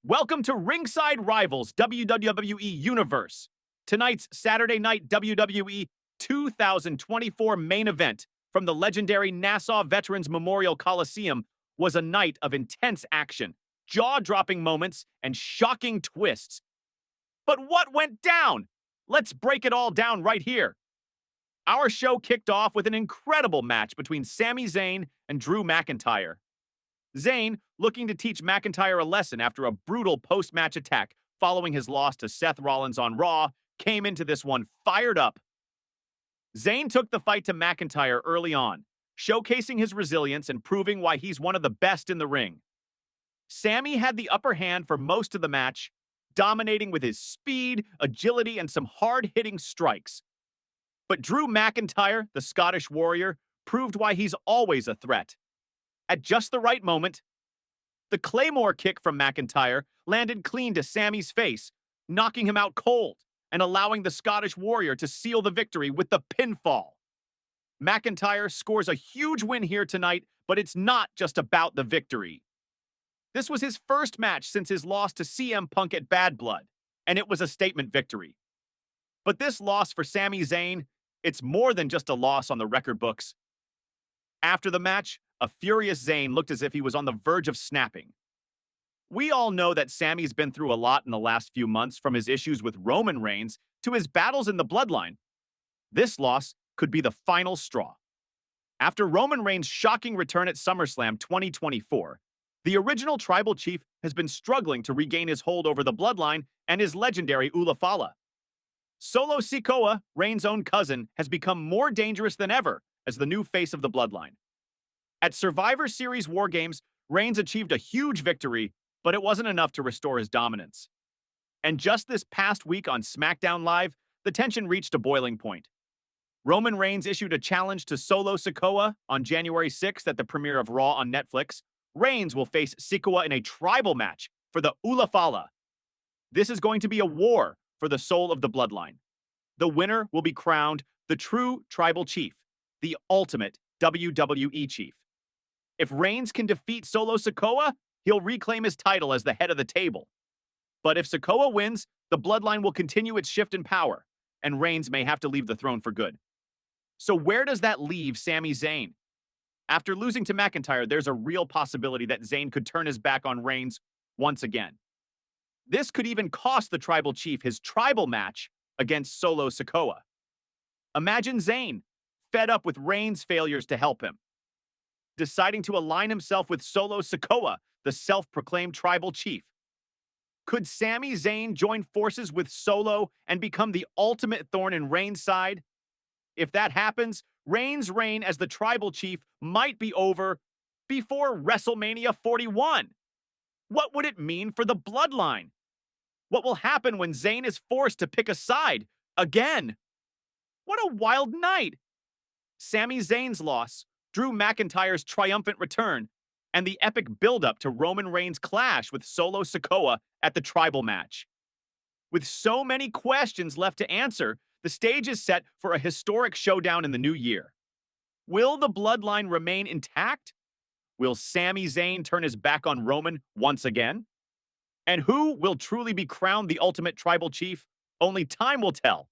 Welcome to Ringside Rivals WWE Universe. Tonight's Saturday Night WWE 2024 main event from the legendary Nassau Veterans Memorial Coliseum was a night of intense action, jaw-dropping moments, and shocking twists. But what went down? Let's break it all down right here. Our show kicked off with an incredible match between Sami Zayn and Drew McIntyre. Zayn, looking to teach McIntyre a lesson after a brutal post-match attack following his loss to Seth Rollins on Raw, came into this one fired up. Zayn took the fight to McIntyre early on, showcasing his resilience and proving why he's one of the best in the ring. Sami had the upper hand for most of the match, dominating with his speed, agility, and some hard-hitting strikes. But Drew McIntyre, the Scottish Warrior, proved why he's always a threat. At just the right moment, the Claymore kick from McIntyre landed clean to Sami's face, knocking him out cold and allowing the Scottish Warrior to seal the victory with the pinfall. McIntyre scores a huge win here tonight, but it's not just about the victory. This was his first match since his loss to CM Punk at Bad Blood, and it was a statement victory. But this loss for Sami Zayn, it's more than just a loss on the record books. After the match, a furious Zayn looked as if he was on the verge of snapping. We all know that Sami's been through a lot in the last few months, from his issues with Roman Reigns to his battles in the Bloodline. This loss could be the final straw. After Roman Reigns' shocking return at SummerSlam 2024, the original Tribal Chief has been struggling to regain his hold over the Bloodline and his legendary Ulafala. Solo Sikoa, Reigns' own cousin, has become more dangerous than ever as the new face of the Bloodline. At Survivor Series War Games, Reigns achieved a huge victory, but it wasn't enough to restore his dominance. And just this past week on SmackDown Live, the tension reached a boiling point. Roman Reigns issued a challenge to Solo Sikoa on January 6th at the premiere of Raw on Netflix. Reigns will face Sikoa in a tribal match for the Ulafala. This is going to be a war for the soul of the Bloodline. The winner will be crowned the true Tribal Chief, the ultimate WWE Chief. If Reigns can defeat Solo Sikoa, he'll reclaim his title as the head of the table. But if Sikoa wins, the Bloodline will continue its shift in power, and Reigns may have to leave the throne for good. So where does that leave Sami Zayn? After losing to McIntyre, there's a real possibility that Zayn could turn his back on Reigns once again. This could even cost the Tribal Chief his tribal match against Solo Sikoa. Imagine Zayn, fed up with Reigns' failures to help him, deciding to align himself with Solo Sikoa, the self-proclaimed Tribal Chief. Could Sami Zayn join forces with Solo and become the ultimate thorn in Reigns' side? If that happens, Reigns' reign as the Tribal Chief might be over before WrestleMania 41. What would it mean for the Bloodline? What will happen when Zayn is forced to pick a side again? What a wild night! Sami Zayn's loss, Drew McIntyre's triumphant return, and the epic build-up to Roman Reigns' clash with Solo Sikoa at the tribal match. With so many questions left to answer, the stage is set for a historic showdown in the new year. Will the Bloodline remain intact? Will Sami Zayn turn his back on Roman once again? And who will truly be crowned the ultimate Tribal Chief? Only time will tell.